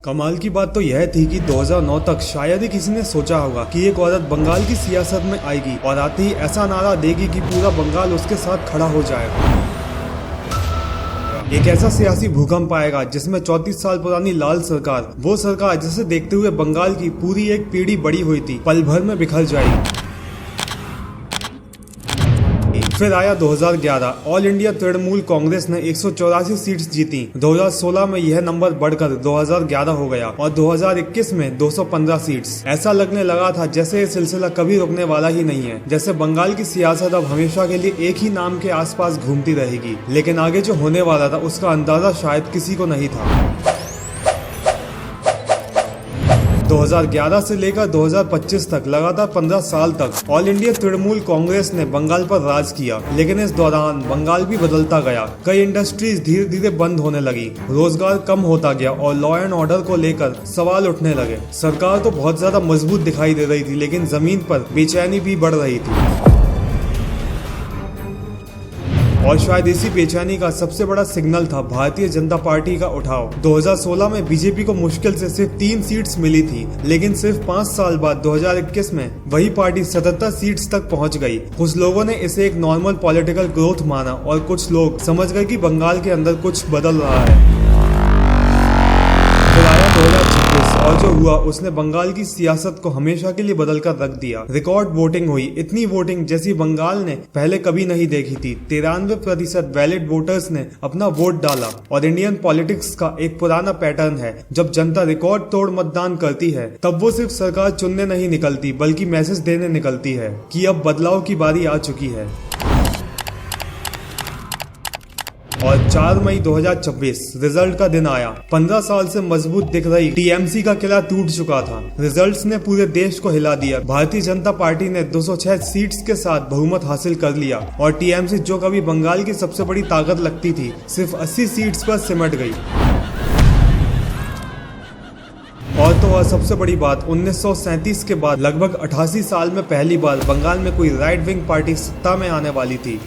कमाल की बात तो यह थी कि 2009 तक शायद ही किसी ने सोचा होगा कि एक औरत बंगाल की सियासत में आएगी और आते ही ऐसा नारा देगी कि पूरा बंगाल उसके साथ खड़ा हो जाएगा। एक ऐसा सियासी भूकंप आएगा जिसमें 34 साल पुरानी लाल सरकार, वो सरकार जिसे देखते हुए बंगाल की पूरी एक पीढ़ी बड़ी हुई थी, पल भर में बिखर जाएगी। फिर आया 2011। ऑल इंडिया तृणमूल कांग्रेस ने 184 सीट्स जीती। 2016 में यह नंबर बढ़कर 2011 हो गया और 2021 में 215 सीट्स। ऐसा लगने लगा था जैसे ये सिलसिला कभी रुकने वाला ही नहीं है, जैसे बंगाल की सियासत अब हमेशा के लिए एक ही नाम के आसपास घूमती रहेगी। लेकिन आगे जो होने वाला था उसका अंदाजा शायद किसी को नहीं था। 2011 से लेकर 2025 तक लगातार 15 साल तक ऑल इंडिया तृणमूल कांग्रेस ने बंगाल पर राज किया, लेकिन इस दौरान बंगाल भी बदलता गया। कई इंडस्ट्रीज धीरे धीरे बंद होने लगी, रोजगार कम होता गया और लॉ एंड ऑर्डर को लेकर सवाल उठने लगे। सरकार तो बहुत ज्यादा मजबूत दिखाई दे रही थी, लेकिन जमीन पर बेचैनी भी बढ़ रही थी। और शायद इसी बेचैनी का सबसे बड़ा सिग्नल था भारतीय जनता पार्टी का उठाव। 2016 में बीजेपी को मुश्किल से सिर्फ 3 सीट्स मिली थी, लेकिन सिर्फ 5 साल बाद 2021 में वही पार्टी 77 सीट्स तक पहुंच गई। कुछ लोगों ने इसे एक नॉर्मल पॉलिटिकल ग्रोथ माना और कुछ लोग समझ गए कि बंगाल के अंदर कुछ बदल रहा है। फिर आया 2026 और जो हुआ उसने बंगाल की सियासत को हमेशा के लिए बदल कर रख दिया। रिकॉर्ड वोटिंग हुई, इतनी वोटिंग जैसी बंगाल ने पहले कभी नहीं देखी थी। 93% वैलिड वोटर्स ने अपना वोट डाला। और इंडियन पॉलिटिक्स का एक पुराना पैटर्न है, जब जनता रिकॉर्ड तोड़ मतदान करती है तब वो सिर्फ सरकार चुनने नहीं निकलती बल्कि मैसेज देने निकलती है कि अब बदलाव की बारी आ चुकी है। और 4 मई 2026 रिजल्ट का दिन आया। 15 साल से मजबूत दिख रही टीएमसी का किला टूट चुका था। रिजल्ट्स ने पूरे देश को हिला दिया। भारतीय जनता पार्टी ने 206 सीट्स के साथ बहुमत हासिल कर लिया और टीएमसी, जो कभी बंगाल की सबसे बड़ी ताकत लगती थी, सिर्फ 80 सीट्स पर सिमट गई। और तो और सबसे बड़ी बात, 1937 के बाद लगभग 88 साल में पहली बार बंगाल में कोई राइट विंग पार्टी सत्ता में आने वाली थी।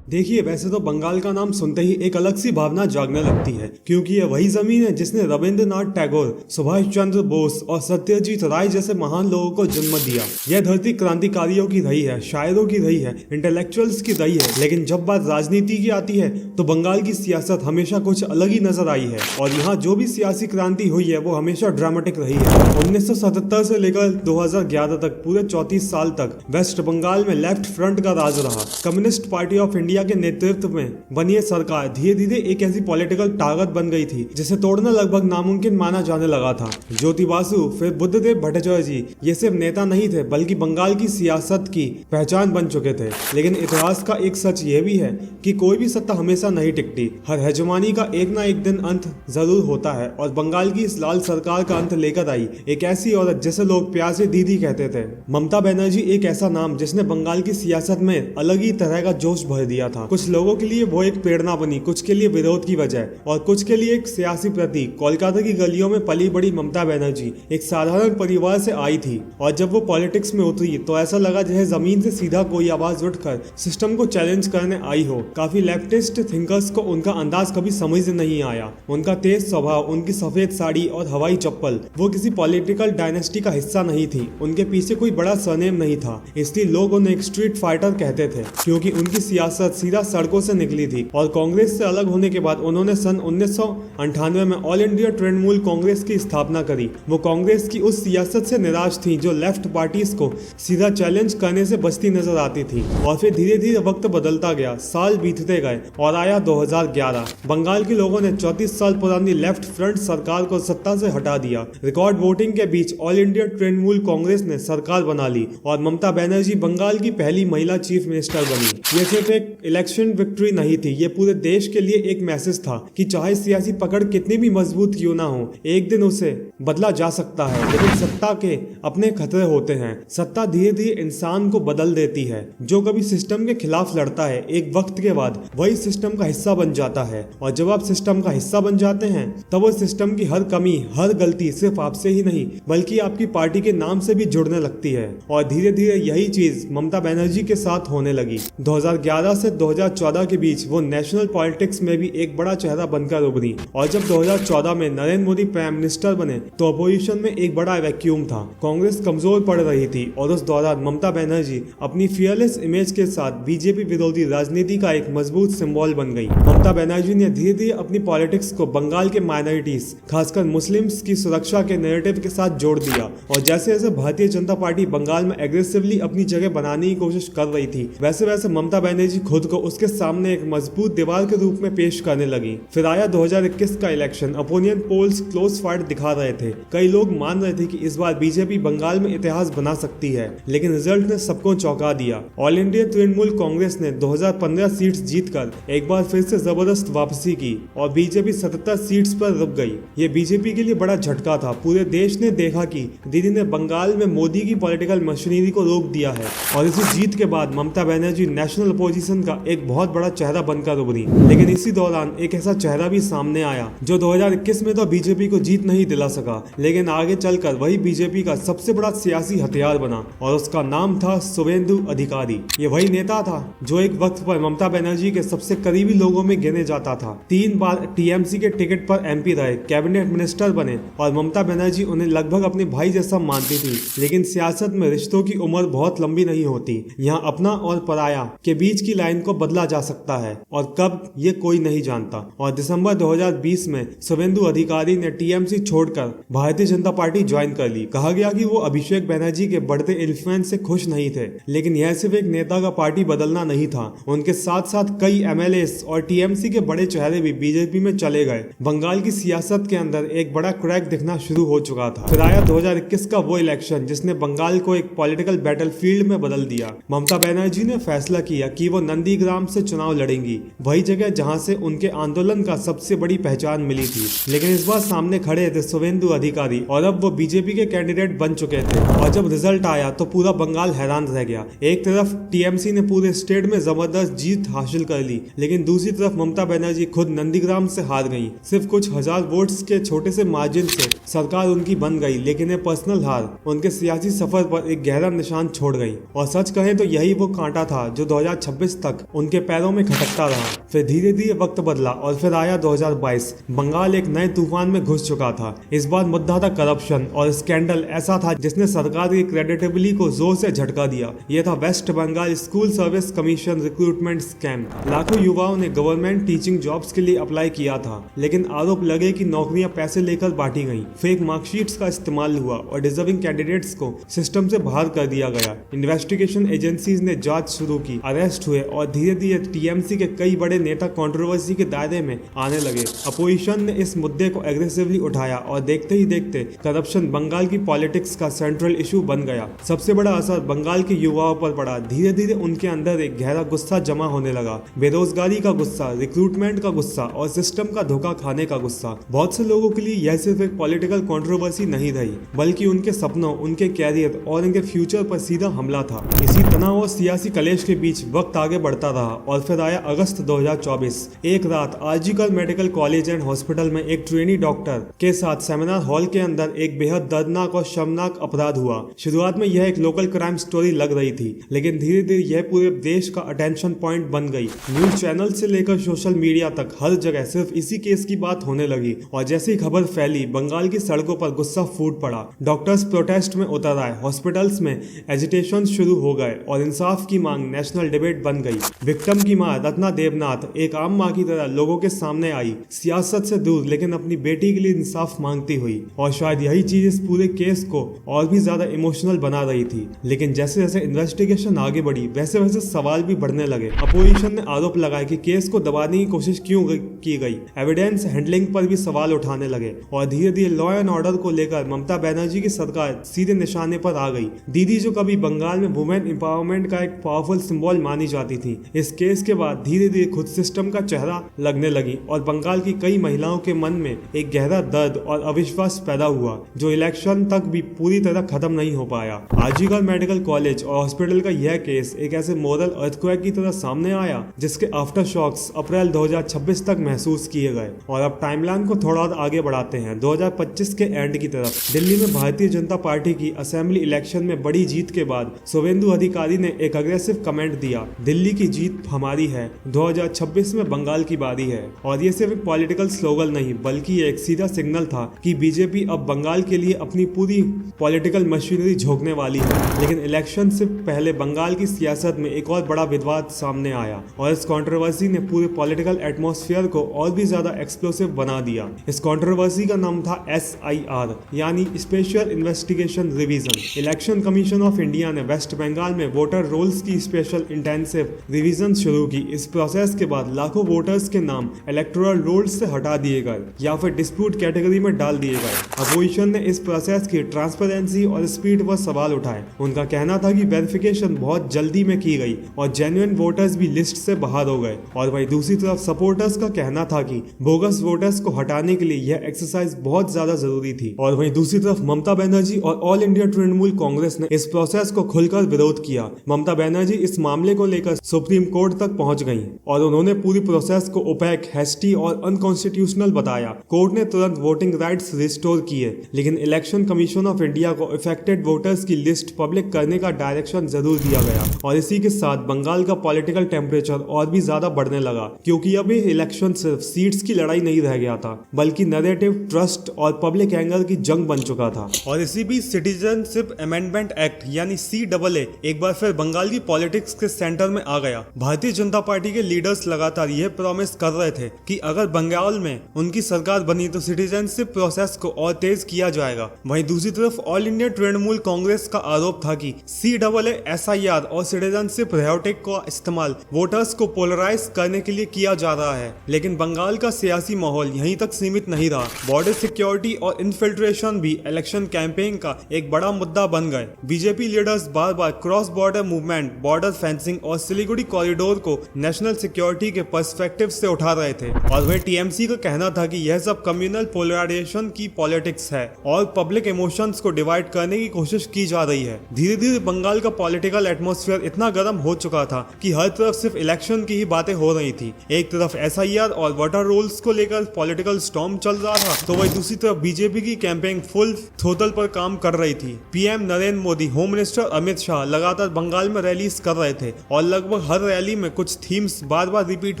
देखिए, वैसे तो बंगाल का नाम सुनते ही एक अलग सी भावना जागने लगती है, क्योंकि यह वही जमीन है जिसने रविंद्रनाथ टैगोर, सुभाष चंद्र बोस और सत्यजीत राय जैसे महान लोगों को जन्म दिया। यह धरती क्रांतिकारियों की रही है, शायरों की रही है, इंटेलेक्चुअल्स की रही है। लेकिन जब बात राजनीति की आती है तो बंगाल की सियासत हमेशा कुछ अलग ही नजर आई है। और यहाँ जो भी सियासी क्रांति हुई है वो हमेशा ड्रामेटिक रही है। 1977 से लेकर 2011 तक पूरे 34 साल तक वेस्ट बंगाल में लेफ्ट फ्रंट का राज रहा। कम्युनिस्ट पार्टी ऑफ इंडिया के नेतृत्व में बनी सरकार धीरे धीरे एक ऐसी पॉलिटिकल ताकत बन गई थी जिसे तोड़ना लगभग नामुमकिन माना जाने लगा था। ज्योति बासु, फिर बुद्धदेव भट्टाचार्य जी, ये सिर्फ नेता नहीं थे बल्कि बंगाल की सियासत की पहचान बन चुके थे। लेकिन इतिहास का एक सच यह भी है कि कोई भी सत्ता हमेशा नहीं टिकती। हर हेजेमनी का एक ना एक दिन अंत जरूर होता है और बंगाल की इस लाल सरकार का अंत लेकर आई एक ऐसी औरत जिसे लोग प्यार से दीदी कहते थे। ममता बनर्जी एक ऐसा नाम जिसने बंगाल की सियासत में अलग ही तरह का जोश भर दिया था। कुछ लोगों के लिए वो एक प्रेरणा बनी, कुछ के लिए विरोध की वजह और कुछ के लिए एक सियासी प्रतीक। कोलकाता की गलियों में पली बड़ी ममता बनर्जी एक साधारण परिवार से आई थी और जब वो पॉलिटिक्स में उतरी तो ऐसा लगा जैसे जमीन से सीधा कोई आवाज उठकर सिस्टम को चैलेंज करने आई हो। काफी लेफ्टिस्ट थिंकर्स को उनका अंदाज कभी समझ नहीं आया। उनका तेज स्वभाव, उनकी सफेद साड़ी और हवाई चप्पल, वो किसी पॉलिटिकल डायनेस्टी का हिस्सा नहीं थी। उनके पीछे कोई बड़ा सरनेम नहीं था, इसलिए लोग उन्हें एक स्ट्रीट फाइटर कहते थे, क्योंकि उनकी सियासत सीधा सड़कों से निकली थी। और कांग्रेस से अलग होने के बाद उन्होंने सन 1998 में ऑल इंडिया तृणमूल कांग्रेस की स्थापना करी। वो कांग्रेस की उस सियासत से निराश थी जो लेफ्ट पार्टीज को सीधा चैलेंज करने से बचती नजर आती थी। और फिर धीरे धीरे वक्त बदलता गया, साल बीतते गए और आया 2011। बंगाल के लोगों ने 34 साल पुरानी लेफ्ट फ्रंट सरकार को सत्ता से हटा दिया। रिकॉर्ड वोटिंग के बीच ऑल इंडिया तृणमूल कांग्रेस ने सरकार बना ली और ममता बनर्जी बंगाल की पहली महिला चीफ मिनिस्टर बनी। ये सिर्फ एक इलेक्शन विक्ट्री नहीं थी, ये पूरे देश के लिए एक मैसेज था कि चाहे सियासी पकड़ कितनी भी मजबूत क्यों ना हो, एक दिन उसे बदला जा सकता है। लेकिन सत्ता के अपने खतरे होते हैं। सत्ता धीरे धीरे इंसान को बदल देती है। जो कभी सिस्टम के खिलाफ लड़ता है, एक वक्त के बाद वही सिस्टम का हिस्सा बन जाता है। और जब आप सिस्टम का हिस्सा बन जाते हैं तब वो सिस्टम की हर कमी, हर गलती सिर्फ आपसे ही नहीं बल्कि आपकी पार्टी के नाम से भी जुड़ने लगती है। और धीरे धीरे यही चीज ममता बनर्जी के साथ होने लगी। 2011 से 2014 के बीच वो नेशनल पॉलिटिक्स में भी एक बड़ा चेहरा बनकर उभरी। और जब 2014 में नरेंद्र मोदी प्राइम मिनिस्टर बने तो अपोजिशन में एक बड़ा वैक्यूम था। कांग्रेस कमजोर पड़ रही थी और उस दौरान ममता बनर्जी अपनी फियरलेस इमेज के साथ बीजेपी विरोधी राजनीति का एक मजबूत सिंबल बन गई। ममता बनर्जी ने धीरे धीरे अपनी पॉलिटिक्स को बंगाल के माइनॉरिटीज, खासकर मुस्लिम्स की सुरक्षा के नैरेटिव के साथ जोड़ दिया। और जैसे जैसे भारतीय जनता पार्टी बंगाल में एग्रेसिवली अपनी जगह बनाने की कोशिश कर रही थी, वैसे वैसे ममता बनर्जी खुद को उसके सामने एक मजबूत दीवार के रूप में पेश करने लगी। फिर आया 2021 का इलेक्शन। अपोनियन पोल्स क्लोज फाइट दिखा रहे थे। कई लोग मान रहे थे कि इस बार बीजेपी बंगाल में इतिहास बना सकती है, लेकिन रिजल्ट ने सबको चौंका दिया। ऑल इंडिया तृणमूल कांग्रेस ने 2015 सीट्स जीतकर एक बार फिर से जबरदस्त वापसी की और बीजेपी 77 सीट्स पर रुक गई। ये बीजेपी के लिए बड़ा झटका था। पूरे देश ने देखा कि दीदी ने बंगाल में मोदी की पॉलिटिकल मशीनरी को रोक दिया है। और इसी जीत के बाद ममता बनर्जी नेशनल अपोजिशन का एक बहुत बड़ा चेहरा बनकर उभरी। लेकिन इसी दौरान एक ऐसा चेहरा भी सामने आया जो 2021 में तो बीजेपी को जीत नहीं दिला सका, लेकिन आगे चलकर वही बीजेपी का सबसे बड़ा सियासी हथियार बना और उसका नाम था शुभेंदु अधिकारी। ये वही नेता था जो एक वक्त पर ममता बनर्जी के सबसे करीबी लोगों में गिने जाता था। 3 बार टीएमसी के टिकट पर एमपी रहे, कैबिनेट मिनिस्टर बने और ममता बनर्जी उन्हें लगभग अपने भाई जैसा मानती थी। लेकिन सियासत में रिश्तों की उम्र बहुत लंबी नहीं होती। यहाँ अपना और पराया के बीच की लाइन को बदला जा सकता है और कब ये कोई नहीं जानता। और दिसंबर 2020 में शुभेंदु अधिकारी ने टीएमसी छोड़कर भारतीय जनता पार्टी ज्वाइन कर ली। कहा गया कि वो अभिषेक बनर्जी के बढ़ते इन्फ्लुएंस से खुश नहीं थे, लेकिन यह सिर्फ एक नेता का पार्टी बदलना नहीं था। उनके साथ साथ कई एमएलएस और टीएमसी के बड़े चेहरे भी बीजेपी में चले गए। बंगाल की सियासत के अंदर एक बड़ा क्रैक दिखना शुरू हो चुका था। फिर आया 2021 का वो इलेक्शन जिसने बंगाल को एक पॉलिटिकल बैटलफील्ड में बदल दिया। ममता बनर्जी ने फैसला किया कि वो नंदीग्राम से चुनाव लड़ेंगी, वही जगह जहां से उनके आंदोलन का सबसे बड़ी पहचान मिली थी। लेकिन इस बार सामने खड़े थे शुभेंदु अधिकारी और अब वो बीजेपी के कैंडिडेट बन चुके थे। और जब रिजल्ट आया तो पूरा बंगाल हैरान रह गया। एक तरफ टीएमसी ने पूरे स्टेट में जबरदस्त जीत हासिल कर ली, लेकिन दूसरी तरफ ममता बनर्जी खुद नंदीग्राम से हार गई। सिर्फ कुछ हजार वोट्स के छोटे से मार्जिन से सरकार उनकी बन गई, लेकिन ये पर्सनल हार उनके सियासी सफर पर एक गहरा निशान छोड़ गई। और सच कहें तो यही वो कांटा था जो 2026 तक उनके पैरों में खटकता रहा। फिर धीरे धीरे वक्त बदला और फिर आया 2022। बंगाल एक नए तूफान में घुस चुका था। इस बार मुद्दा था करप्शन और स्कैंडल ऐसा था जिसने सरकार की क्रेडिटेबिलिटी को जोर से झटका दिया। यह था West Bengal School Service Commission recruitment scam. लाखों युवाओं ने गवर्नमेंट टीचिंग जॉब्स के लिए अप्लाई किया था, लेकिन आरोप लगे कि नौकरियां पैसे लेकर बांटी गई, फेक मार्कशीट्स का इस्तेमाल हुआ और डिजर्विंग कैंडिडेट्स को सिस्टम से बाहर कर दिया गया। इन्वेस्टिगेशन एजेंसीज ने जांच शुरू की, अरेस्ट हुए और धीरे धीरे टीएमसी के कई बड़े नेता कंट्रोवर्सी के दायरे में आने लगे। अपोजिशन ने इस मुद्दे को एग्रेसिवली उठाया और देखते ही देखते करप्शन बंगाल की पॉलिटिक्स का सेंट्रल इशू बन गया। सबसे बड़ा असर बंगाल के युवाओं पर पड़ा। धीरे धीरे उनके अंदर एक गहरा गुस्सा जमा होने लगा। बेरोजगारी का गुस्सा, रिक्रूटमेंट का गुस्सा और सिस्टम का धोखा खाने का गुस्सा। बहुत से लोगों के लिए यह सिर्फ एक पॉलिटिकल कंट्रोवर्सी नहीं रही, बल्कि उनके सपनों, उनके कैरियर और उनके फ्यूचर पर सीधा हमला था। इसी तनाव और सियासी कलेश के बीच वक्त आगे बढ़ता रहा और फिर आया अगस्त 2024। एक रात RG Kar medical college and hospital में एक ट्रेनी डॉक्टर के साथ सेमिनार हॉल के अंदर एक बेहद दर्दनाक और शर्मनाक अपराध हुआ। शुरुआत में यह एक लोकल क्राइम स्टोरी लग रही थी, लेकिन धीरे धीरे यह पूरे देश का अटेंशन पॉइंट बन गई। न्यूज चैनल से लेकर सोशल मीडिया तक हर जगह सिर्फ इसी केस की बात होने लगी। और जैसे ही खबर फैली, बंगाल की सड़कों पर गुस्सा फूट पड़ा। डॉक्टर्स प्रोटेस्ट में उतर आए, हॉस्पिटल्स में एजिटेशन शुरू हो गए और इंसाफ की मांग नेशनल डिबेट बन गई। विक्टिम की मां रत्ना देवनाथ एक आम मां की तरह लोगों के सामने आई, सियासत से दूर लेकिन अपनी बेटी के लिए इंसाफ मांगती हुई। और शायद यही चीज इस पूरे केस को और भी ज्यादा इमोशनल बना रही थी। लेकिन जैसे जैसे इन्वेस्टिगेशन आगे बढ़ी, वैसे वैसे सवाल भी बढ़ने लगे। अपोजिशन ने आरोप लगाया कि केस को दबाने की कोशिश क्यों की गई। एविडेंस हैंडलिंग पर भी सवाल उठाने लगे और धीरे धीरे लॉ एंड ऑर्डर को लेकर ममता बनर्जी की सरकार सीधे निशाने पर आ गई। दीदी जो कभी बंगाल में वुमेन एम्पावरमेंट का एक पावरफुल सिंबल मानी जाती थी, इस केस के बाद धीरे धीरे खुद सिस्टम का चेहरा लगने लगी और बंगाल की कई महिलाओं के मन में एक गहरा दर्द और अविश्वास पैदा हुआ जो इलेक्शन तक भी पूरी तरह खत्म नहीं हो पाया। आरजीकर मेडिकल कॉलेज और हॉस्पिटल का यह केस एक ऐसे मोरल अर्थक्वेक की तरह सामने आया जिसके आफ्टर शॉक्स अप्रैल 2026 तक महसूस किए गए। और अब टाइमलाइन को थोड़ा और आगे बढ़ाते हैं 2025 के एंड की तरफ। दिल्ली में भारतीय जनता पार्टी की असेंबली इलेक्शन में बड़ी जीत के बाद शुभेंदु अधिकारी अधिकारी ने एक अग्रेसिव कमेंट दिया, दिल्ली की जीत हमारी है, 2026 में बंगाल की बारी है। और ये सिर्फ एक पॉलिटिकल स्लोगन नहीं बल्कि ये एक सीधा सिग्नल था कि बीजेपी अब बंगाल के लिए अपनी पूरी पॉलिटिकल मशीनरी झोंकने वाली है। लेकिन इलेक्शन से पहले बंगाल की सियासत में एक और बड़ा विवाद सामने आया और इस कंट्रोवर्सी ने पूरे पॉलिटिकल एटमॉस्फेयर को और भी ज्यादा एक्सप्लोसिव बना दिया। इस कंट्रोवर्सी का नाम था SIR यानी special investigation revision. Election commission of India ने वेस्ट बंगाल में वोटर रोल्स की स्पेशल इंटेंसिव रिवीजन शुरू की। इस प्रोसेस के बाद लाखों वोटर्स के नाम इलेक्टोरल रोल्स से हटा दिए गए या फिर डिस्प्यूट कैटेगरी में डाल दिए गए। अपोजिशन ने इस प्रोसेस की ट्रांसपेरेंसी और स्पीड पर सवाल उठाए। उनका कहना था कि वेरिफिकेशन बहुत जल्दी में की गई और जेन्युइन वोटर्स भी लिस्ट से बाहर हो गए। और वहीं दूसरी तरफ सपोर्टर्स का कहना था कि बोगस वोटर्स को हटाने के लिए यह एक्सरसाइज बहुत ज्यादा जरूरी थी। और वहीं दूसरी तरफ ममता बनर्जी और ऑल इंडिया तृणमूल कांग्रेस ने इस प्रोसेस को खुलकर विरोध किया। ममता बनर्जी इस मामले को लेकर सुप्रीम कोर्ट तक पहुंच गई और उन्होंने पूरी प्रोसेस को ओपैक, हैस्टी और अनकॉन्स्टिट्यूशनल बताया। कोर्ट ने तुरंत वोटिंग राइट्स रिस्टोर किए, लेकिन इलेक्शन कमीशन ऑफ इंडिया को इफेक्टेड वोटर्स की लिस्ट पब्लिक करने का डायरेक्शन जरूर दिया गया। और इसी के साथ बंगाल का पॉलिटिकल टेम्परेचर और भी ज्यादा बढ़ने लगा, क्योंकि अब ये इलेक्शन सिर्फ सीट्स की लड़ाई नहीं रह गया था बल्कि नैरेटिव, ट्रस्ट और पब्लिक एंगर की जंग बन चुका था। और इसी बीच सिटीजनशिप अमेंडमेंट एक्ट यानी CAA एक बार फिर बंगाल की पॉलिटिक्स के सेंटर में आ गया। भारतीय जनता पार्टी के लीडर्स लगातार यह प्रॉमिस कर रहे थे कि अगर बंगाल में उनकी सरकार बनी तो सिटीजनशिप प्रोसेस को और तेज किया जाएगा। वहीं दूसरी तरफ ऑल इंडिया तृणमूल कांग्रेस का आरोप था कि CAA, SIR और सिटीजनशिप रेटोरिक का इस्तेमाल वोटर्स को पोलराइज करने के लिए किया जा रहा है। लेकिन बंगाल का सियासी माहौल यहीं तक सीमित नहीं रहा। बॉर्डर सिक्योरिटी और इन्फिल्ट्रेशन भी इलेक्शन कैंपेन का एक बड़ा मुद्दा बन गए। बीजेपी लीडर्स बार बार cross border movement, border fencing और सिलीगुड़ी कॉरिडोर को नेशनल सिक्योरिटी के पर्सपेक्टिव से उठा रहे थे। और वह TMC का कहना था कि यह सब कम्युनल पोलराइजेशन की पॉलिटिक्स है और पब्लिक इमोशंस को डिवाइड करने की कोशिश की जा रही है। धीरे धीरे बंगाल का पॉलिटिकल एटमॉस्फेयर इतना गर्म हो चुका था कि हर तरफ सिर्फ इलेक्शन की ही बातें हो रही थी। एक तरफ SIR और वोटर रोल्स को लेकर पॉलिटिकल स्टॉर्म चल रहा था, तो वही दूसरी तरफ बीजेपी की कैंपेन फुल थ्रोटल पर काम कर रही थी। PM Narendra Modi, home minister Amit Shah लगातार बंगाल में रैलीज कर रहे थे और लगभग हर रैली में कुछ थीम्स बार बार रिपीट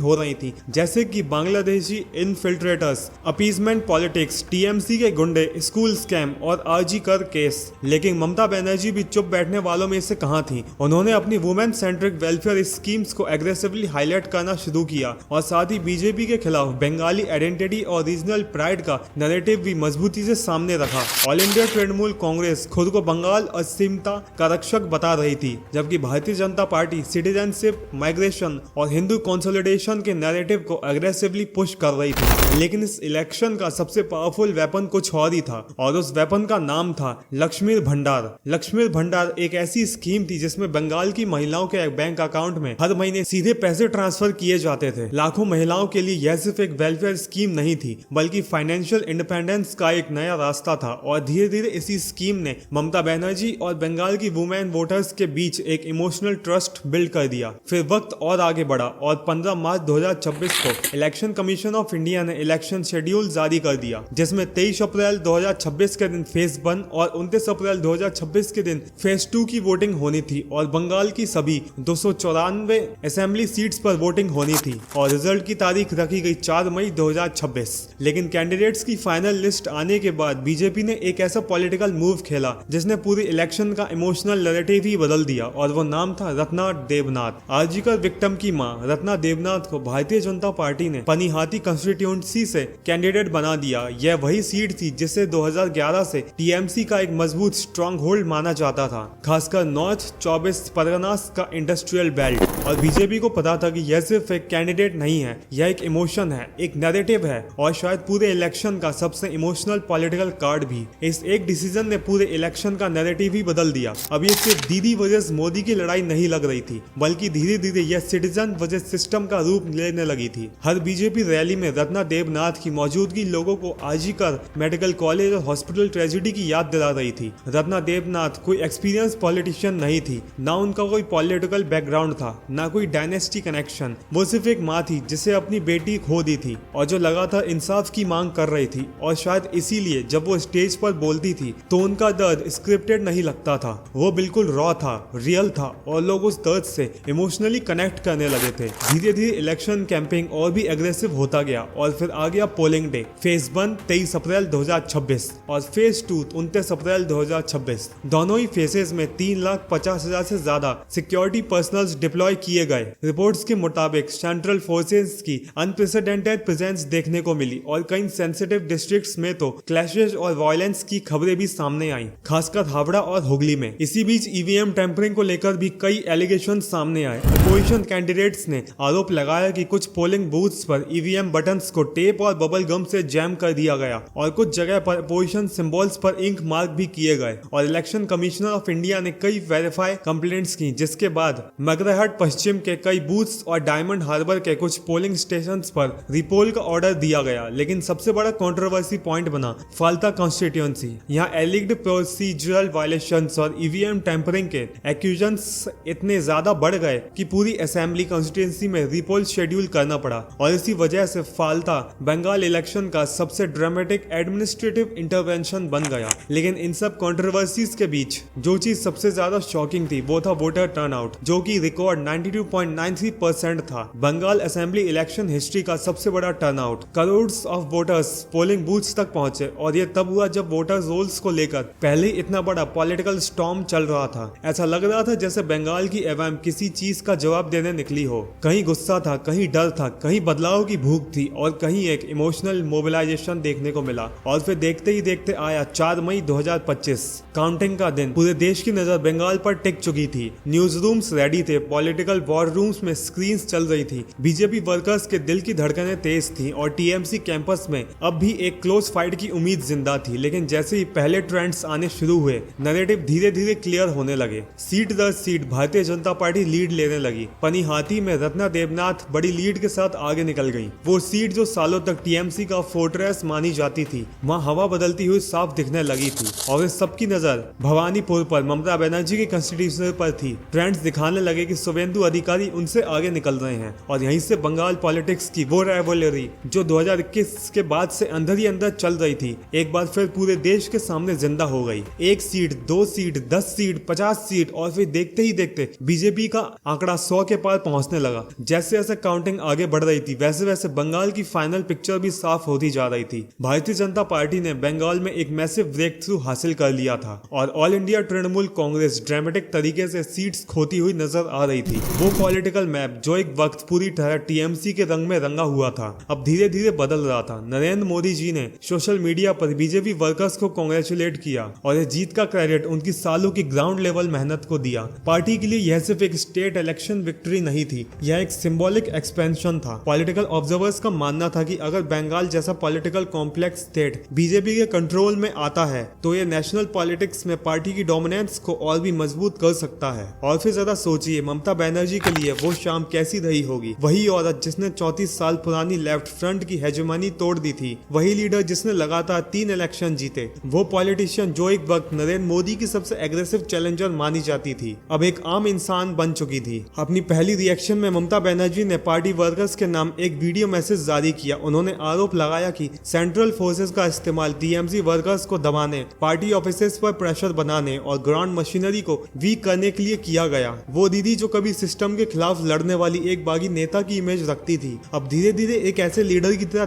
हो रही थी, जैसे कि Bangladeshi infiltrators, appeasement politics, TMC के गुंडे, स्कूल स्कैम और RG कर केस। लेकिन ममता बनर्जी भी चुप बैठने वालों में से कहां थी। उन्होंने अपनी वुमेन सेंट्रिक वेलफेयर स्कीम्स को एग्रेसिवली हाईलाइट करना शुरू किया और साथ ही बीजेपी के खिलाफ बंगाली आइडेंटिटी और रीजनल प्राइड का नैरेटिव भी मजबूती से सामने रखा। ऑल इंडिया तृणमूल कांग्रेस खुद को बंगाल असीमता का रक्षक बता रही थी, जबकि Bharatiya Janata party citizenship, migration और हिंदू कंसोलिडेशन के नैरेटिव को एग्रेसिवली पुश कर रही थी। लेकिन इस इलेक्शन का सबसे पावरफुल वेपन कुछ और ही था और उस वेपन का नाम था लक्ष्मी भंडार। लक्ष्मी भंडार एक ऐसी स्कीम थी जिसमें बंगाल की महिलाओं के बैंक अकाउंट में हर महीने सीधे पैसे ट्रांसफर किए जाते थे। लाखों महिलाओं के लिए यह सिर्फ एक वेलफेयर स्कीम नहीं थी बल्कि फाइनेंशियल इंडिपेंडेंस का एक नया रास्ता था। और धीरे धीरे इसी स्कीम ने ममता बनर्जी और बंगाल की वुमेन वोटर्स के बीच एक इमोशनल ट्रस्ट बिल्ड कर दिया। फिर वक्त और आगे बढ़ा और 15 मार्च 2026 को इलेक्शन कमीशन ऑफ इंडिया ने इलेक्शन शेड्यूल जारी कर दिया, जिसमें 23 अप्रैल 2026 के दिन फेज 1 और 29 अप्रैल 2026 के दिन फेज 2 की वोटिंग होनी थी और बंगाल की सभी 294 असेंबली सीट्स पर वोटिंग होनी थी। और रिजल्ट की तारीख रखी गई 4 मई 2026। लेकिन कैंडिडेट्स की फाइनल लिस्ट आने के बाद बीजेपी ने एक ऐसा पॉलिटिकल मूव खेला जिसने पूरी इलेक्शन का इमोशनल नैरेटिव ही बदल दिया और वो नाम था रत्ना देवनाथ। आरजीकर विक्टिम की मां रत्ना देवनाथ को भारतीय जनता पार्टी ने पनिहाती कंस्टिट्यूएंसी से कैंडिडेट बना दिया। यह वही सीट थी जिसे 2011 से TMC का एक मजबूत स्ट्रॉन्ग होल्ड माना जाता था, खासकर नॉर्थ 24 परगनास का इंडस्ट्रियल बेल्ट। और बीजेपी को पता था कि यह सिर्फ एक कैंडिडेट नहीं है, यह एक इमोशन है, एक नैरेटिव है और शायद पूरे इलेक्शन का सबसे इमोशनल पॉलिटिकल कार्ड भी। इस एक डिसीजन ने पूरे इलेक्शन का नैरेटिव ही बदल दिया। अब ये सिर्फ दीदी वर्सेस मोदी की लड़ाई नहीं लग रही थी, बल्कि धीरे धीरे यह सिटीजन वर्सेस सिस्टम का रूप लेने लगी थी। हर बीजेपी रैली में रत्ना देवनाथ की मौजूदगी लोगों को आरजीकर मेडिकल कॉलेज और हॉस्पिटल ट्रेजेडी की याद दिला रही थी। रत्ना देवनाथ कोई एक्सपीरियंस पॉलिटिशियन नहीं थी, ना उनका कोई पॉलिटिकल बैकग्राउंड था, ना कोई डायनेस्टी कनेक्शन। वो सिर्फ एक माँ थी जिसे अपनी बेटी खो दी थी और जो लगातार इंसाफ की मांग कर रही थी। और शायद इसीलिए जब वो स्टेज पर बोलती थी तो उनका दर्द स्क्रिप्टेड नहीं लगता था, वो बिल्कुल रॉ था, रियल था और लोग उस दर्द से इमोशनली कनेक्ट करने लगे थे। धीरे धीरे इलेक्शन कैंपेनिंग और भी एग्रेसिव होता गया और फिर आ गया पोलिंग डे। फेज 1 23 अप्रैल 2026 और फेज 2 29 अप्रैल 2026। दोनों ही फेजेस में 3,50,000 से ज्यादा सिक्योरिटी पर्सनल्स डिप्लॉय किए गए। रिपोर्ट्स के मुताबिक सेंट्रल फोर्सेस की अनप्रेसिडेंटेड प्रेजेंस देखने को मिली और कई सेंसिटिव डिस्ट्रिक्ट्स में तो क्लैशेस और वायलेंस की खबरें भी सामने आई, खासकर हावड़ा और हुगली में। इसी बीच ईवीएम टेम्परिंग को लेकर भी कई एलिगेशन सामने आए। अपोजिशन कैंडिडेट्स ने आरोप लगाया कि कुछ पोलिंग बूथ्स पर ईवीएम बटन्स को टेप और बबल गम से जैम कर दिया गया और कुछ जगह पर अपोजिशन सिंबल्स पर इंक मार्क भी किए गए। और इलेक्शन कमिश्नर ऑफ इंडिया ने कई वेरीफाई कंप्लेंट्स की, जिसके बाद मगरहट पश्चिम के कई बूथ्स और डायमंड हार्बर के कुछ पोलिंग स्टेशंस पर रिपोल का ऑर्डर दिया गया। लेकिन सबसे बड़ा कंट्रोवर्सी पॉइंट बना फाल्ता कॉन्स्टिट्यूएंसी। यहाँ एलिग्ड प्रोसीजरल वायलेशंस और ईवीएम टेम्परिंग के एक्यूजन्स इतने ज्यादा बढ़ गए कि पूरी असेंबली कॉन्स्टिट्यूएंसी में रिपोल शेड्यूल करना पड़ा और इसी वजह से फाल्ता बंगाल इलेक्शन का सबसे ड्रामेटिक एडमिनिस्ट्रेटिव इंटरवेंशन बन गया। लेकिन इन सब कंट्रोवर्सीज के बीच जो चीज सबसे ज्यादा शॉकिंग थी वो था वोटर टर्नआउट, जो कि रिकॉर्ड 92.93% था। बंगाल असेंबली इलेक्शन हिस्ट्री का सबसे बड़ा turnout. Crore of voters polling booths तक पहुंचे और ये तब हुआ जब वोटर रोल्स को लेकर पहले इतना बड़ा पॉलिटिकल स्टॉर्म चल रहा था। ऐसा लग रहा था जैसे बंगाल की अवाम किसी चीज का जवाब देने निकली हो। कहीं गुस्सा था, कहीं डर था, कहीं बदलाव की भूख थी और कहीं एक इमोशनल मोबिलाइजेशन देखने को मिला। और फिर देखते ही देखते आया 4 मई 2025, काउंटिंग का दिन। पूरे देश की नजर बंगाल पर टिक चुकी थी। न्यूज रूम्स रेडी थे, पॉलिटिकल वॉर रूम्स में स्क्रीन्स चल रही थी, बीजेपी वर्कर्स के दिल की धड़कनें तेज थी और टीएमसी कैंपस में अब भी एक क्लोज फाइट की उम्मीद जिंदा थी। लेकिन जैसे ही पहले ट्रेंड्स आने शुरू हुए, नैरेटिव धीरे धीरे क्लियर होने लगे। सीट दर seat Bharatiya Janata party lead लेने लगी। पनीहाटी में रत्ना देवनाथ बड़ी लीड के साथ आगे निकल गई। वो सीट जो सालों तक टीएमसी का फोर्ट्रेस मानी जाती थी, वहाँ हवा बदलती हुई साफ दिखने लगी थी। और इस सबकी नजर भवानीपुर पर ममता बनर्जी के कंस्टिट्यूशन पर थी। ट्रेंड्स दिखाने लगे कि शुभेंदु अधिकारी उनसे आगे निकल रहे हैं और यहीं से बंगाल पॉलिटिक्स की वो राइवलरी जो 2021 के बाद से अंदर ही अंदर चल रही थी, एक बार फिर पूरे देश के सामने जिंदा हो गई। 1 सीट, 2 सीट, 10 सीट, 50 सीट और फिर देखते ही देखते बीजेपी का आंकड़ा 100 के पार पहुंचने लगा। जैसे जैसे काउंटिंग आगे बढ़ रही थी वैसे वैसे बंगाल की फाइनल पिक्चर भी साफ होती जा रही थी। भारतीय जनता पार्टी ने बंगाल में एक मैसिव ब्रेक थ्रू हासिल कर लिया था और all India Trinamool Congress dramatic तरीके से सीट्स खोती हुई नजर आ रही थी। वो पॉलिटिकल मैप जो एक वक्त पूरी तरह टीएमसी के रंग में रंगा हुआ था, अब धीरे धीरे बदल रहा था। नरेंद्र मोदी जी ने सोशल मीडिया पर बीजेपी वर्कर्स को कांग्रेचुलेट किया और यह जीत का क्रेडिट उनकी सालों की ग्राउंड लेवल मेहनत को दिया। पार्टी के लिए यह सिर्फ एक स्टेट इलेक्शन विक्ट्री नहीं थी, यह एक सिंबॉलिक एक्सपेंशन था। पॉलिटिकल ऑब्जर्वर्स का मानना था कि अगर बंगाल जैसा पॉलिटिकल कॉम्प्लेक्स स्टेट बीजेपी के कंट्रोल में आता है तो ये नेशनल पॉलिटिक्स में पार्टी की डोमिनेंस को और भी मजबूत कर सकता है। और फिर जरा सोचिए ममता बनर्जी के लिए वो शाम कैसी रही होगी। वही औरत जिसने 34 साल पुरानी लेफ्ट फ्रंट की हेजेमनी तोड़ दी थी, वही लीडर जिसने लगातार 3 इलेक्शन जीते, वो पॉलिटिशियन जो एक वक्त नरेंद्र मोदी की सबसे एग्रेसिव चैलेंजर मानी जाती थी, अब एक आम इंसान बन चुकी थी। अपनी पहली रिएक्शन में ममता बनर्जी ने पार्टी वर्कर्स के नाम एक वीडियो मैसेज जारी किया। उन्होंने आरोप लगाया कि सेंट्रल फोर्सेस का इस्तेमाल टीएमसी वर्कर्स को दबाने, पार्टी ऑफिसेस पर प्रेशर बनाने और ग्राउंड मशीनरी को वीक करने के लिए किया गया। वो दीदी जो कभी सिस्टम के खिलाफ लड़ने वाली एक बागी नेता की इमेज रखती थी, अब धीरे धीरे एक ऐसे लीडर की तरह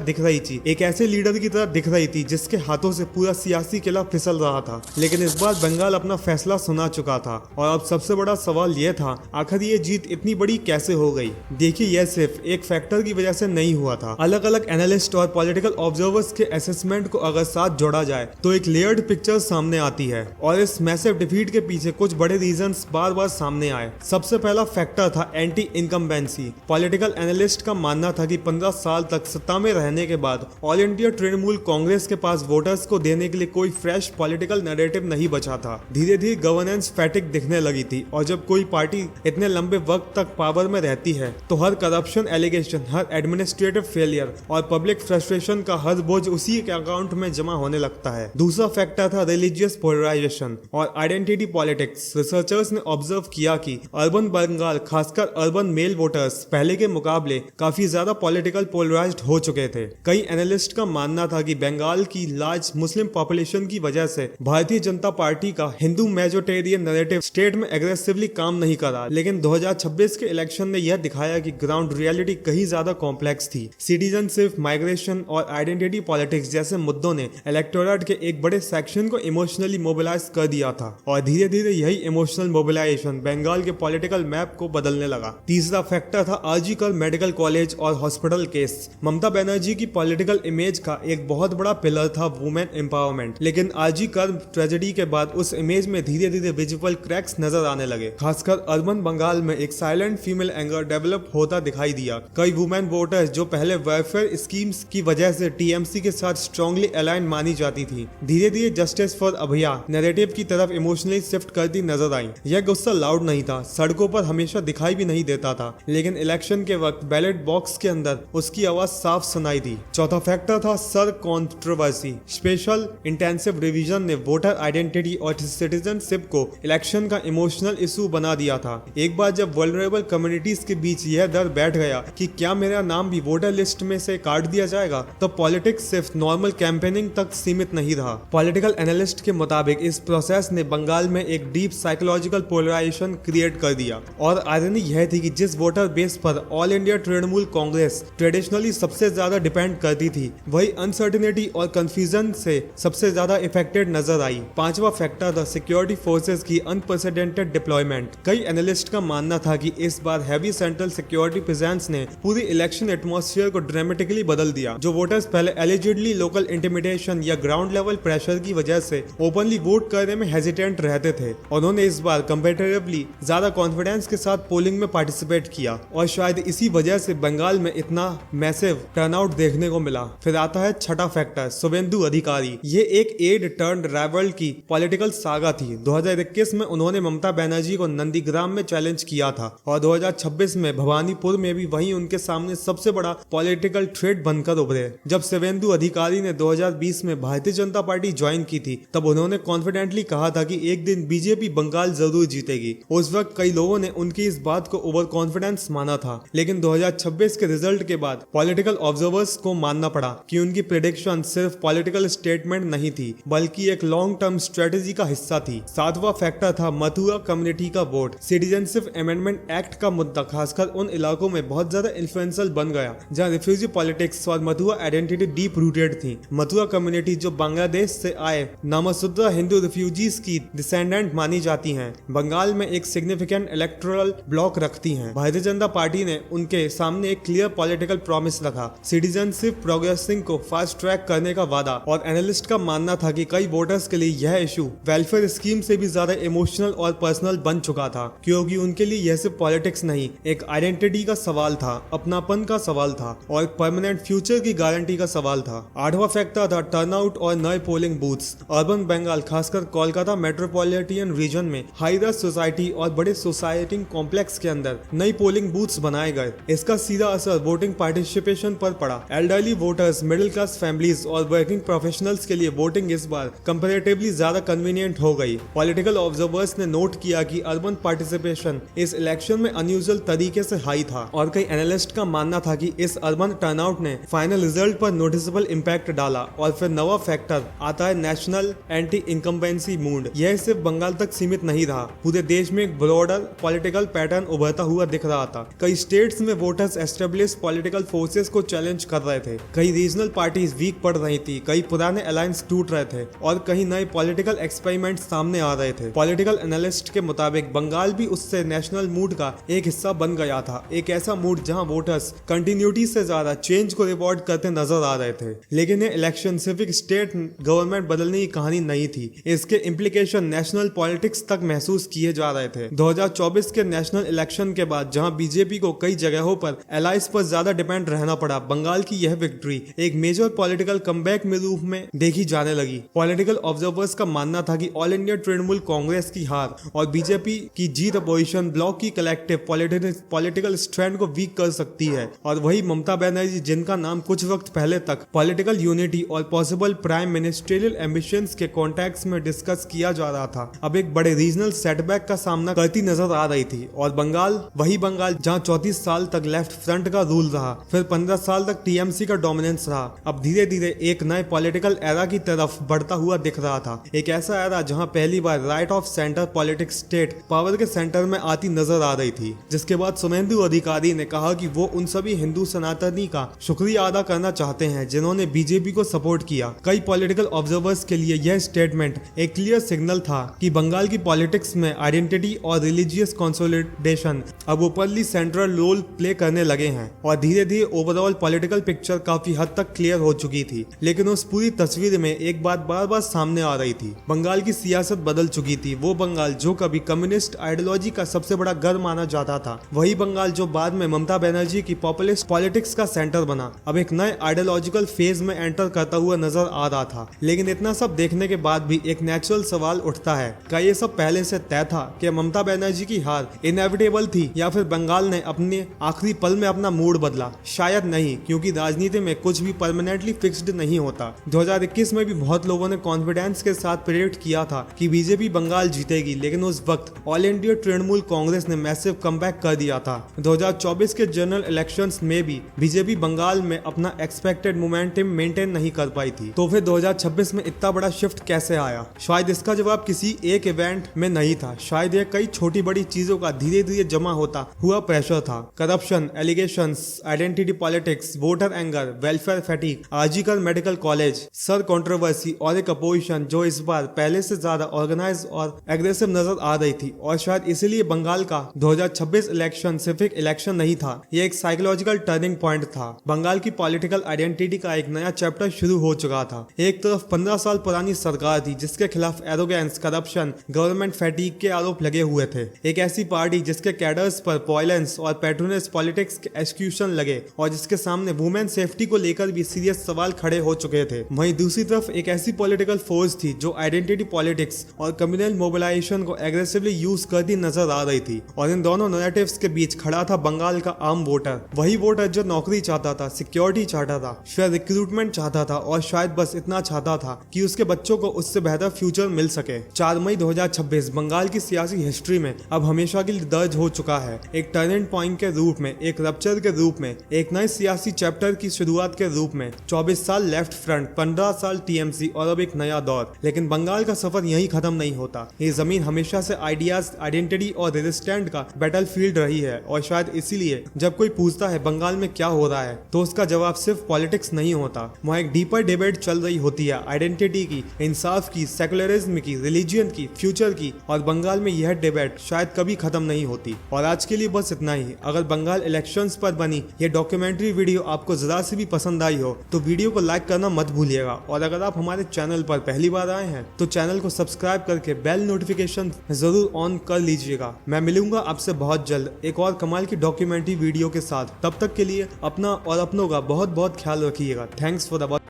दिख रही थी जिसके हाथों से पूरा सियासी किला फिसल रहा था। लेकिन इस बार बंगाल अपना फैसला सुना चुका था और अब सबसे बड़ा सवाल यह था, आखिर ये जीत इतनी बड़ी कैसे हो गई। देखिए यह सिर्फ एक फैक्टर की वजह से नहीं हुआ था। अलग अलग एनालिस्ट और पॉलिटिकल ऑब्जर्वर्स के असेसमेंट को अगर साथ जोड़ा जाए तो एक लेयर्ड पिक्चर सामने आती है और इस मैसिव डिफीट के पीछे कुछ बड़े रीजंस बार बार सामने आए। सबसे पहला फैक्टर था एंटी इनकम्बेंसी। पॉलिटिकल एनालिस्ट का मानना था कि 15 साल तक सत्ता में रहने के बाद ऑल इंडिया तृणमूल कांग्रेस के पास वोटर्स को देने के लिए कोई फ्रेश पॉलिटिकल नैरेटिव नहीं बचा था। धीरे धीरे गवर्नेंस फैटिक दिखने लगी थी और जब कोई पार्टी इतने लंबे वक्त तक पावर में रहती है तो हर करप्शन एलिगेशन, हर एडमिनिस्ट्रेटिव फेलियर और पब्लिक फ्रस्ट्रेशन का हर बोझ उसी के अकाउंट में जमा होने लगता है। दूसरा फैक्टर था रिलीजियस पोलराइजेशन और आइडेंटिटी पॉलिटिक्स। रिसर्चर्स ने ऑब्जर्व किया कि अर्बन बंगाल बंगाल खासकर अर्बन मेल वोटर्स पहले के मुकाबले काफी ज्यादा पॉलिटिकल पोलराइज्ड हो चुके थे। कई एनालिस्ट का मानना था कि बंगाल की लार्ज मुस्लिम पॉपुलेशन की वजह से भारतीय जनता पार्टी का हिंदू मेजोरिटेरियन नैरेटिव स्टेट में एग्रेसिवली काम नहीं करा, लेकिन 2026 के इलेक्शन ने यह दिखाया कि ग्राउंड रियलिटी कहीं ज्यादा कॉम्प्लेक्स थी। सिटीजनशिप, माइग्रेशन और आइडेंटिटी पॉलिटिक्स जैसे मुद्दों ने इलेक्टोरेट के एक बड़े सेक्शन को इमोशनली मोबिलाइज कर दिया था और धीरे धीरे यही इमोशनल मोबिलाइजेशन बंगाल के पॉलिटिकल मैप को बदलने लगा। तीसरा फैक्टर था आरजी कर मेडिकल कॉलेज और हॉस्पिटल केस। ममता बनर्जी की पॉलिटिकल इमेज का एक बहुत बड़ा पिलर था वुमेन एम्पावरमेंट, लेकिन आरजी कर ट्रेजेडी के बाद उस इमेज में धीरे धीरे विजुअल क्रैक्स नजर आने लगे। खासकर अर्बन बंगाल में एक साइलेंट फीमेल एंगर डेवलप होता दिखाई दिया। कई वुमेन वोटर्स जो पहले वेलफेयर स्कीम्स की वजह से टीएमसी के साथ स्ट्रांगली अलाइन मानी जाती थी, धीरे धीरे जस्टिस फॉर अभया नैरेटिव की तरफ इमोशनली शिफ्ट करती नजर आई। यह गुस्सा लाउड नहीं था, सड़कों पर हमेशा दिखाई भी नहीं देता था, लेकिन इलेक्शन के वक्त बैलेट बॉक्स के अंदर उसकी आवाज साफ सुनाई दी। चौथा फैक्टर था sir controversy. Special intensive revision ने वोटर आइडेंटिटी और सिटीजनशिप को इलेक्शन का इमोशनल इशू बना दिया था। एक बार जब वल्नरेबल कम्युनिटीज के बीच यह डर बैठ गया कि क्या मेरा नाम भी वोटर लिस्ट में से काट दिया जाएगा, तो पॉलिटिक्स सिर्फ नॉर्मल कैंपेनिंग तक सीमित नहीं रहा। पॉलिटिकल एनालिस्ट के मुताबिक इस प्रोसेस ने बंगाल में एक डीप साइकोलॉजिकल पोलराइजेशन क्रिएट कर दिया और आयरनी यह थी कि जिस वोटर बेस पर all India Trinamool Congress traditionally सबसे ज्यादा डिपेंड करती थी, वही अनसर्टेनिटी और कंफ्यूजन से सबसे ज्यादा इफेक्टेड नजर आई। पांचवा फैक्टर था सिक्योरिटी फोर्सेस की अनप्रेसिडेंटेड डिप्लॉयमेंट। कई एनालिस्ट का मानना था कि इस बार हैवी सेंट्रल सिक्योरिटी प्रेजेंस ने पूरी इलेक्शन एटमॉस्फेयर को ड्रामेटिकली बदल दिया। जो वोटर्स पहले एलिजिडली लोकल इंटिमिडेशन या ग्राउंड लेवल प्रेशर की वजह से ओपनली वोट करने में हेजिटेंट रहते थे, उन्होंने इस बार कंपैरेटिवली ज्यादा कॉन्फिडेंस के साथ पोलिंग में पार्टिसिपेट किया और शायद इसी वजह से बंगाल में इतना मैसिव टर्नआउट देखने को मिला। फिर आता है छठा फैक्टर शुभेंदु अधिकारी। ये एक एड टर्न राइवल की पॉलिटिकल सागा थी। 2021 में उन्होंने ममता बनर्जी को नंदीग्राम में चैलेंज किया था और 2026 में भवानीपुर में भी वही उनके सामने सबसे बड़ा पॉलिटिकल थ्रेट बनकर उभरे। जब शुभेंदु अधिकारी ने 2020 में भारतीय जनता पार्टी ज्वाइन की थी, तब उन्होंने कॉन्फिडेंटली कहा था कि एक दिन बीजेपी बंगाल जरूर जीतेगी। उस वक्त कई लोगों ने उनकी इस बात को ओवर कॉन्फिडेंस माना था, लेकिन 2026 के रिजल्ट के बाद पॉलिटिकल ऑब्जर्वर्स को मानना पड़ा कि उनकी प्रेडिक्शन सिर्फ पॉलिटिकल स्टेटमेंट नहीं थी, बल्कि एक लॉन्ग टर्म स्ट्रेटेजी का हिस्सा थी। सातवां फैक्टर था मथुरा कम्युनिटी का वोट। सिटीजनशिप अमेंडमेंट एक्ट का मुद्दा खासकर उन इलाकों में बहुत ज्यादा इन्फ्लुएंशियल बन गया जहां रिफ्यूजी पॉलिटिक्स और मथुरा आइडेंटिटी डीप रूटेड थी। मथुरा कम्युनिटी जो बांग्लादेश से आए नामशुदा हिंदू रिफ्यूजीज की डिसेंडेंट मानी जाती हैं, बंगाल में एक सिग्निफिकेंट इलेक्टोरल ब्लॉक रखती हैं। भारतीय जनता पार्टी ने उनके सामने एक क्लियर पॉलिटिकल प्रॉमिस रखा, सिटीजनशिप प्रोग्रेसिंग को फास्ट ट्रैक करने का वादा, और एनालिस्ट का मानना था कि कई वोटर्स के लिए यह इशू वेलफेयर स्कीम से भी ज्यादा इमोशनल और पर्सनल बन चुका था, क्योंकि उनके लिए यह सिर्फ पॉलिटिक्स नहीं, एक आइडेंटिटी का सवाल था, अपनापन का सवाल था और परमानेंट फ्यूचर की गारंटी का सवाल था। आठवां फैक्टर था टर्नआउट और नए पोलिंग बूथ्स। अर्बन बंगाल खासकर कोलकाता मेट्रोपॉलिटन रीजन में हाई रश सोसाइटी और बड़े सोसाइटी कॉम्प्लेक्स के अंदर नई पोलिंग बूथ्स बनाए गए। इसका सीधा असर वोटिंग पार्टिसिपेशन पर पड़ा। Elderly voters, middle class families और वर्किंग प्रोफेशनल्स के लिए वोटिंग इस बार कंपैरेटिवली ज्यादा कन्वीनियंट हो गई। पॉलिटिकल ऑब्जर्वर्स ने नोट किया कि अर्बन पार्टिसिपेशन इस इलेक्शन में अनयूजुअल तरीके से हाई था और कई एनालिस्ट का मानना था कि इस अर्बन टर्नआउट ने फाइनल रिजल्ट पर नोटिसेबल इम्पैक्ट डाला। और फिर नवा फैक्टर आता है नेशनल एंटी इनकम्बेंसी मूड। यह सिर्फ बंगाल तक सीमित नहीं रहा, पूरे देश में एक ब्रॉडर पॉलिटिकल पैटर्न उभरता हुआ दिख रहा था। कई स्टेट्स में वोटर्स एस्टेब्लिश पॉलिटिकल फोर्सेस को चैलेंज कर रहे थे, कई रीजनल पार्टीज वीक पड़ रही थी, कई पुराने अलायंस टूट रहे थे और कई नए पॉलिटिकल एक्सपेरिमेंट सामने आ रहे थे। पॉलिटिकल एनालिस्ट के मुताबिक बंगाल भी उससे नेशनल मूड का एक हिस्सा बन गया था, एक ऐसा मूड जहां वोटर्स कंटिन्यूटी से ज्यादा चेंज को रिवॉर्ड करते नजर आ रहे थे। लेकिन ये इलेक्शन सिर्फ एक स्टेट गवर्नमेंट बदलने की कहानी नहीं थी, इसके इम्प्लीकेशन नेशनल पॉलिटिक्स तक महसूस किए जा रहे थे। 2024 के नेशनल इलेक्शन के बाद जहां बीजेपी को कई जगहों पर एलाइज पर ज्यादा डिपेंड रहना पड़ा, बंगाल की यह विक्ट्री एक मेजर पॉलिटिकल कमबैक में रूप में देखी जाने लगी। पॉलिटिकल ऑब्जर्वर्स का मानना था कि ऑल इंडिया तृणमूल कांग्रेस की हार और बीजेपी की जीत अपोजिशन ब्लॉक की कलेक्टिव पॉलिटिकल स्ट्रेंथ को वीक कर सकती है, और वही ममता बनर्जी जिनका नाम कुछ वक्त पहले तक पॉलिटिकल यूनिटी और पॉसिबल प्राइम मिनिस्ट्रियल एम्बिशंस के कॉन्टेक्स्ट में डिस्कस किया जा रहा था, अब एक बड़े रीजनल सेटबैक का सामना करती नजर आ रही थी। और बंगाल वही बंगाल जहां 34 साल तक लेफ्ट फ्रंट का रूल रहा, फिर 15 साल तक टीएमसी का डोमिनेंस रहा, अब धीरे धीरे एक नए पॉलिटिकल एरा की तरफ बढ़ता हुआ दिख रहा था। एक ऐसा एरा जहां पहली बार right of centre politics state power के सेंटर में आती नजर आ रही थी, जिसके बाद शुभेंदु अधिकारी ने कहा कि वो उन सभी हिंदू सनातनी का शुक्रिया अदा करना चाहते हैं जिन्होंने बीजेपी को सपोर्ट किया। कई पॉलिटिकल ऑब्जर्वर्स के लिए यह स्टेटमेंट एक क्लियर सिग्नल था कि बंगाल की पॉलिटिक्स में आइडेंटिटी और रिलीजियस कंसोलिडेशन अब ओपनली सेंट्रल रोल प्ले करने लगे हैं और धीरे धीरे ओवरऑल पॉलिटिकल पिक्चर काफी हद तक क्लियर हो चुकी थी। लेकिन उस पूरी तस्वीर में एक बात बार बार सामने आ रही थी, बंगाल की सियासत बदल चुकी थी। वो बंगाल जो कभी कम्युनिस्ट आइडियोलॉजी का सबसे बड़ा घर माना जाता था, वही बंगाल जो बाद में ममता बनर्जी की पॉपुलिस्ट पॉलिटिक्स का सेंटर बना, अब एक नए आइडियोलॉजिकल फेज में एंटर करता हुआ नजर आ रहा था। लेकिन इतना सब देखने के बाद भी एक नेचुरल सवाल उठता है, क्या ये सब पहले से तय था? कि ममता बनर्जी की हार इनएविटेबल थी या फिर बंगाल ने अपने आखिरी पल में अपना मूड बदला? शायद नहीं, क्योंकि राजनीति में कुछ भी परमानेंटली फिक्स्ड नहीं होता। 2021 में भी बहुत लोगों ने कॉन्फिडेंस के साथ प्रेडिक्ट किया था कि बीजेपी बंगाल जीतेगी, लेकिन उस वक्त ऑल इंडिया तृणमूल कांग्रेस ने मैसिव कमबैक कर दिया था। 2024 के जनरल इलेक्शंस में भी बीजेपी बंगाल में अपना एक्सपेक्टेड मोमेंटम मेंटेन नहीं कर पाई थी। तो फिर 2026 में इतना बड़ा शिफ्ट कैसे आया? शायद इसका जवाब किसी एक इवेंट में नहीं था, शायद यह कई छोटी बड़ी चीजों का धीरे धीरे जमा होता हुआ प्रेशर था। Corruption, allegations, identity politics, voter anger, welfare fatigue, RG Kar medical college, sir controversy और एक अपोजिशन जो इस बार पहले से ज्यादा ऑर्गेनाइज और एग्रेसिव नजर आ रही थी। और शायद इसीलिए बंगाल का 2026 इलेक्शन सिर्फ एक इलेक्शन नहीं था, यह एक साइकोलॉजिकल टर्निंग पॉइंट था। बंगाल की पॉलिटिकल आइडेंटिटी का एक नया चैप्टर शुरू हो चुका था। एक तरफ 15 साल पुरानी सरकार थी जिसके खिलाफ एरोगेंस, करप्शन, गवर्नमेंट फैटिग के आरोप लगे हुए थे। एक ऐसी पार्टी जिसके कैडर्स पर वायलेंस और पैट्रोनेज पॉलिटिक्स के एक्सक्यूशन लगे और जिसके सामने वुमेन सेफ्टी को लेकर भी सीरियस सवाल खड़े हो चुके थे। वहीं दूसरी तरफ एक ऐसी पॉलिटिकल फोर्स थी जो आइडेंटिटी पॉलिटिक्स और कम्युनल मोबिलाइजेशन को एग्रेसिवली यूज करती नजर आ रही थी। और इन दोनों नैरेटिव्स के बीच खड़ा था बंगाल का आम वोटर, वही वोटर जो नौकरी चाहता था, सिक्योरिटी चाहता था, शायद रिक्रूटमेंट चाहता था और शायद बस इतना चाहता था कि उसके बच्चों को उससे बेहतर फ्यूचर मिल सके। 4 मई 2026 बंगाल की सियासी हिस्ट्री में अब हमेशा के लिए दर्ज हो चुका है, एक टर्निंग पॉइंट के रूप में, एक रप्चर के रूप में, एक नए सियासी चैप्टर की शुरुआत के रूप में। 24 साल लेफ्ट फ्रंट, 15 साल टीएमसी और अब एक नया दौर। लेकिन बंगाल का सफर यहीं खत्म नहीं होता। ये जमीन हमेशा से आइडियाज, आइडेंटिटी और रेजिस्टेंट का बैटलफील्ड रही है और शायद इसीलिए जब कोई पूछता है बंगाल में क्या हो रहा है तो उसका जवाब सिर्फ पॉलिटिक्स नहीं होता, वहाँ एक डीपर डिबेट चल रही होती है आइडेंटिटी की, इंसाफ की, सेकुलरिज्म की, रिलीजियन की, फ्यूचर की। और बंगाल में यह डिबेट शायद कभी खत्म नहीं होती। और आज के लिए बस इतना ही। अगर बंगाल इलेक्शंस पर बनी ये डॉक्यूमेंट्री वीडियो आपको जरा सी भी पसंद आई हो तो वीडियो को लाइक करना मत भूलिएगा। और अगर आप हमारे चैनल पर पहली बार आए हैं तो चैनल को सब्सक्राइब करके बेल नोटिफिकेशन जरूर ऑन कर लीजिएगा। मैं मिलूंगा आपसे बहुत जल्द एक और कमाल की डॉक्यूमेंट्री वीडियो के साथ। तब तक के लिए अपना और अपनों का बहुत बहुत ख्याल रखिएगा। Thanks for the